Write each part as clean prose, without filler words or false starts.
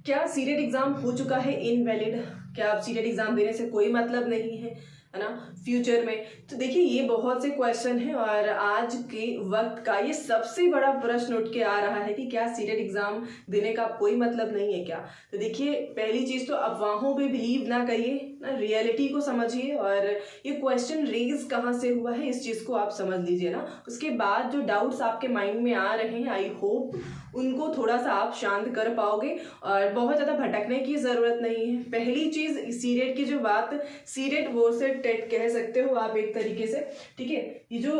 क्या CTET exam हो चुका है इनवैलिड? क्या अब सीटेट एग्जाम देने से कोई मतलब नहीं है ना फ्यूचर में? तो देखिए ये बहुत से क्वेश्चन हैं और आज के वक्त का ये सबसे बड़ा प्रश्न उठ के आ रहा है कि क्या सीटेट एग्जाम देने का कोई मतलब नहीं है क्या? तो देखिए पहली चीज तो अफवाहों पे बिलीव ना करिए, ना रियलिटी को समझिए और ये क्वेश्चन रेज कहाँ से हुआ है इस चीज को आप समझ लीजिए ना। उसके बाद जो डाउट्स आपके माइंड में आ रहे हैं आई होप उनको थोड़ा सा आप शांत कर पाओगे और बहुत ज़्यादा भटकने की ज़रूरत नहीं है। पहली चीज़ सीरेट की जो बात, सीरेट वो से टेट कह सकते हो आप एक तरीके से, ठीक है। ये जो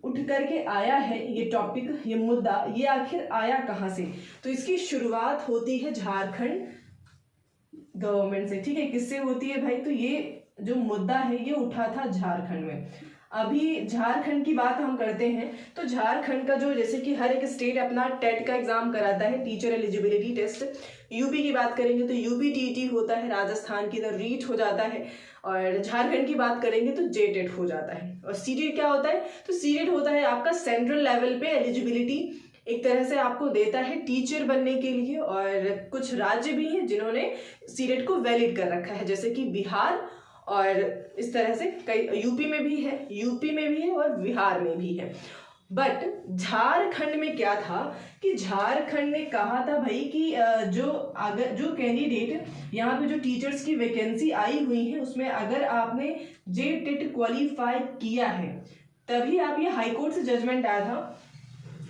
उठ करके आया है ये टॉपिक, ये मुद्दा, ये आखिर आया कहाँ से? तो इसकी शुरुआत होती है झारखंड गवर्नमेंट से, ठीक है। किससे होती है भाई? तो ये जो मुद्दा है ये उठा था झारखंड में। अभी झारखंड की बात हम करते हैं तो झारखंड का जो, जैसे कि हर एक स्टेट अपना टेट का एग्जाम कराता है, टीचर एलिजिबिलिटी टेस्ट। यूपी की बात करेंगे तो यूपी टीटी होता है, राजस्थान की तरह रीट हो जाता है और झारखंड की बात करेंगे तो जेटेट हो जाता है। और सीटेट क्या होता है? तो सीटेट होता है आपका सेंट्रल लेवल पे एलिजिबिलिटी, एक तरह से आपको देता है टीचर बनने के लिए। और कुछ राज्य भी हैं जिन्होंने सीटेट को वैलिड कर रखा है, जैसे कि बिहार और इस तरह से कई, यूपी में भी है और बिहार में भी है। बट झारखंड में क्या था कि झारखंड ने कहा था भाई कि जो कैंडिडेट यहाँ पे जो टीचर्स की वैकेंसी आई हुई है उसमें अगर आपने जेटेट क्वालिफाई किया है तभी आप, ये हाईकोर्ट से जजमेंट आया था,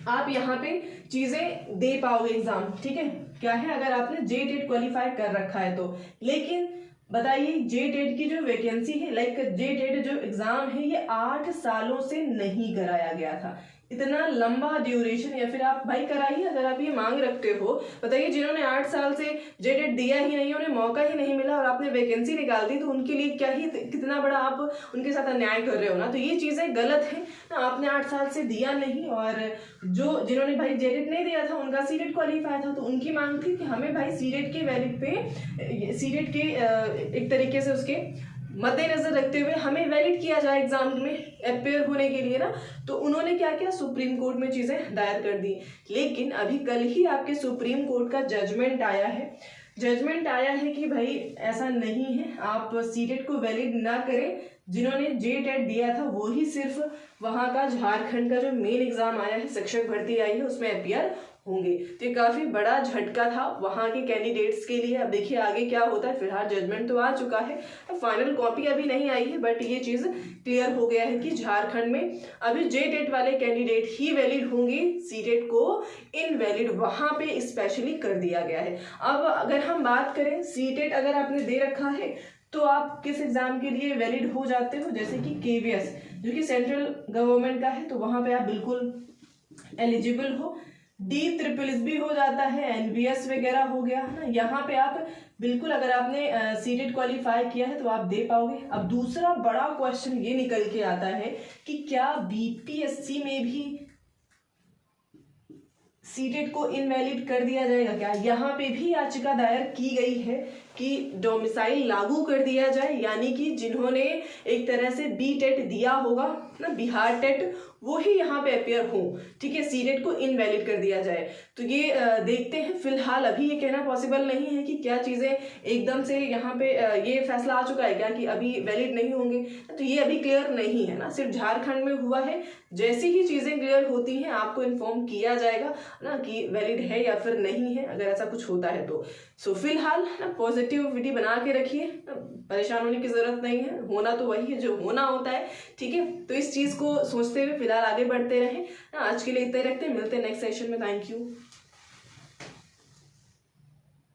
आप यहाँ पे चीजें दे पाओगे एग्जाम, ठीक है। क्या है? अगर आपने जेटेट क्वालिफाई कर रखा है तो। लेकिन बताइए जेटेट की जो वैकेंसी है, लाइक जेटेट जो एग्जाम है ये 8 सालों से नहीं कराया गया था। इतना लंबा ड्यूरेशन, या फिर आप भाई कराइए अगर आप ये मांग रखते हो। बताइए जिन्होंने 8 साल से जेटेट दिया ही नहीं, उन्हें मौका ही नहीं मिला और आपने वैकेंसी निकाल दी, तो उनके लिए क्या ही, कितना बड़ा आप उनके साथ अन्याय कर रहे हो ना। तो ये चीजें गलत है ना, आपने 8 साल से दिया नहीं और जिन्होंने भाई जेटेट नहीं दिया था उनका सीटेट क्वालिफाई था, तो उनकी मांग थी कि हमें भाई सीटेट के वैलिड पे, सीटेट के एक तरीके से उसके मद्देनजर रखते हुए हमें वैलिड किया जाए एग्जाम में अपेयर होने के लिए ना। तो उन्होंने क्या किया, सुप्रीम कोर्ट में चीजें दायर कर दी। लेकिन अभी कल ही आपके सुप्रीम कोर्ट का जजमेंट आया है कि भाई ऐसा नहीं है, आप सीटेट को वैलिड ना करें। जिन्होंने जेटेट दिया था वो ही सिर्फ वहां का झारखंड का जो मेन एग्जाम आया है, शिक्षक भर्ती आई है, उसमें अपियर होंगे। तो ये काफी बड़ा झटका था वहां के कैंडिडेट्स के लिए। अब देखिए आगे क्या होता है। फिलहाल जजमेंट तो आ चुका है, फाइनल कॉपी अभी नहीं आई है, बट ये चीज क्लियर हो गया है कि झारखंड में अभी जेटेट वाले कैंडिडेट ही वैलिड होंगे, सीटेट को इनवैलिड वहां पे स्पेशली कर दिया गया है। अब अगर हम बात करें, सीटेट अगर आपने दे रखा है तो आप किस एग्जाम के लिए वैलिड हो जाते हो? जैसे कि केवीएस जो कि सेंट्रल गवर्नमेंट का है, तो वहां पे आप बिल्कुल एलिजिबल हो। DSSS भी हो जाता है, NVS वगैरह हो गया है ना, यहाँ पे आप बिल्कुल, अगर आपने सीटेट क्वालिफाई किया है तो आप दे पाओगे। अब दूसरा बड़ा क्वेश्चन ये निकल के आता है कि क्या BPSC में भी सीटेट को इनवैलिड कर दिया जाएगा क्या? यहाँ पे भी याचिका दायर की गई है कि डोमिसाइल लागू कर दिया जाए, यानी कि जिन्होंने एक तरह से BTET दिया होगा ना, बिहार टेट, वो ही यहाँ पे अपेयर हो, ठीक है, सीटेट को इनवैलिड कर दिया जाए। तो ये देखते हैं। फिलहाल अभी ये कहना पॉसिबल नहीं है कि क्या चीजें एकदम से यहाँ पे ये फैसला आ चुका है क्या कि अभी वैलिड नहीं होंगे, तो ये अभी क्लियर नहीं है ना, सिर्फ झारखंड में हुआ है। जैसी ही चीजें क्लियर होती हैं आपको इन्फॉर्म किया जाएगा ना कि वैलिड है या फिर नहीं है, अगर ऐसा कुछ होता है तो। सो फिलहाल ना पॉजिटिविटी बना के रखिए, परेशान होने की जरूरत नहीं है, होना तो वही है जो होना होता है, ठीक है। तो इस चीज को सोचते हुए फिलहाल आगे बढ़ते रहें। आज के लिए इतना ही रखते हैं, मिलते हैं नेक्स्ट सेशन में। Thank you.